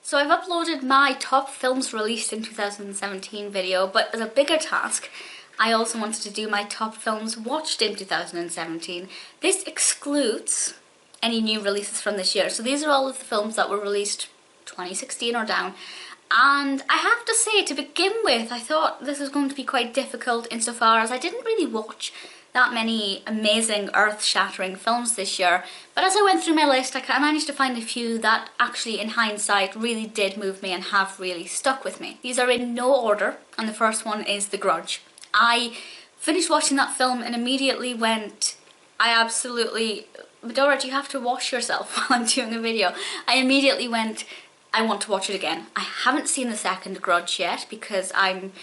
So I've uploaded my top films released in 2017 video, but as a bigger task, I also wanted to do my top films watched in 2017. This excludes any new releases from this year. So these are all of the films that were released 2016 or down. And I have to say, to begin with, I thought this was going to be quite difficult insofar as I didn't really watch that many amazing, earth-shattering films this year. But as I went through my list, I managed to find a few that actually, in hindsight, really did move me and have really stuck with me. These are in no order, and the first one is The Grudge. I finished watching that film and immediately went, Medora, do you have to wash yourself while I'm doing a video? I immediately went, I want to watch it again. I haven't seen the second Grudge yet because I'm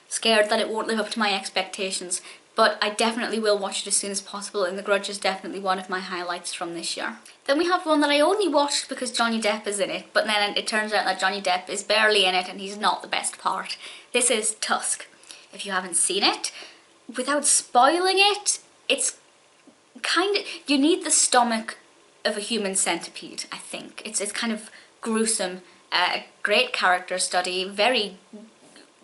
scared that it won't live up to my expectations. But I definitely will watch it as soon as possible, and The Grudge is definitely one of my highlights from this year. Then we have one that I only watched because Johnny Depp is in it, but then it turns out that Johnny Depp is barely in it and he's not the best part. This is Tusk. If you haven't seen it, without spoiling it, it's kind of, you need the stomach of a human centipede, I think. It's kind of gruesome, a great character study, very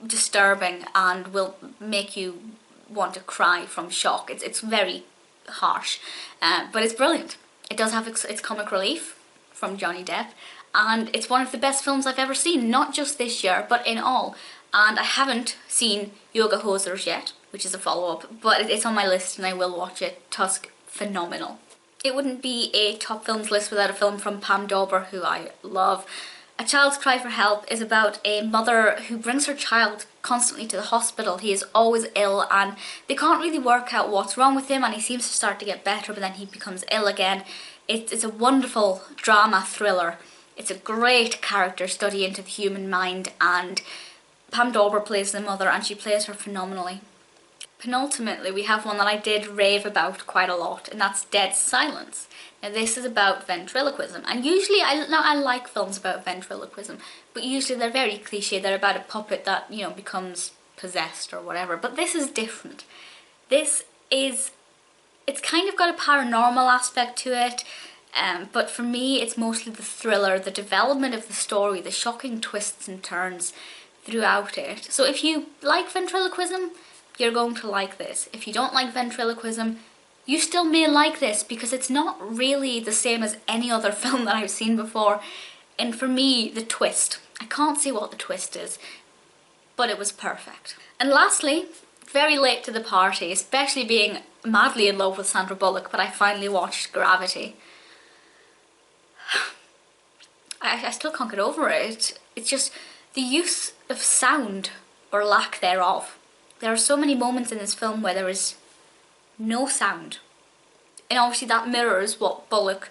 disturbing, and will make you want to cry from shock. It's very harsh, but it's brilliant. It does have its comic relief from Johnny Depp, and it's one of the best films I've ever seen, not just this year, but in all. And I haven't seen Yoga Hosers yet, which is a follow-up, but it's on my list and I will watch it. Tusk, phenomenal. It wouldn't be a top films list without a film from Pam Dawber, who I love. A Child's Cry for Help is about a mother who brings her child constantly to the hospital. He is always ill and they can't really work out what's wrong with him, and he seems to start to get better but then he becomes ill again. It's a wonderful drama thriller. It's a great character study into the human mind, and Pam Dawber plays the mother and she plays her phenomenally. Penultimately, we have one that I did rave about quite a lot, and that's Dead Silence. Now this is about ventriloquism, and usually I like films about ventriloquism, but usually they're very cliche. They're about a puppet that, you know, becomes possessed or whatever, but this is different. It's kind of got a paranormal aspect to it, but for me it's mostly the thriller, the development of the story, the shocking twists and turns throughout it. So if you like ventriloquism, you're going to like this. If you don't like ventriloquism, you still may like this because it's not really the same as any other film that I've seen before. And for me, the twist. I can't say what the twist is, but it was perfect. And lastly, very late to the party, especially being madly in love with Sandra Bullock, but I finally watched Gravity. I still can't get over it. It's just the use of sound, or lack thereof. There are so many moments in this film where there is no sound, and obviously that mirrors what Bullock,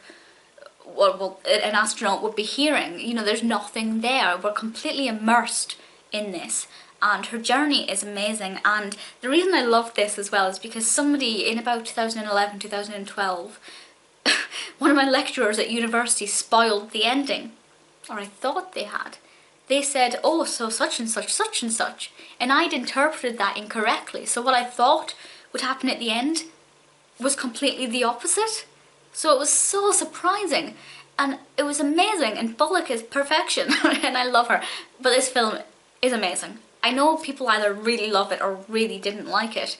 well, an astronaut would be hearing. You know, there's nothing there. We're completely immersed in this, and her journey is amazing. And the reason I love this as well is because somebody in about 2011, 2012, one of my lecturers at university spoiled the ending, or I thought they had. They said, oh, so such and such, and I'd interpreted that incorrectly. So what I thought would happen at the end was completely the opposite. So it was so surprising, and it was amazing, and Bullock is perfection, and I love her. But this film is amazing. I know people either really love it or really didn't like it.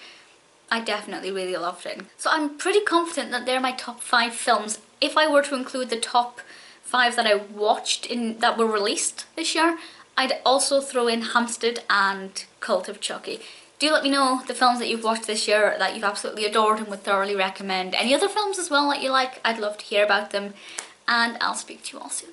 I definitely really loved it. So I'm pretty confident that they're my top 5 films. If I were to include the top 5 that I watched that were released this year, I'd also throw in Hampstead and Cult of Chucky. Do let me know the films that you've watched this year that you've absolutely adored and would thoroughly recommend. Any other films as well that you like, I'd love to hear about them, and I'll speak to you all soon.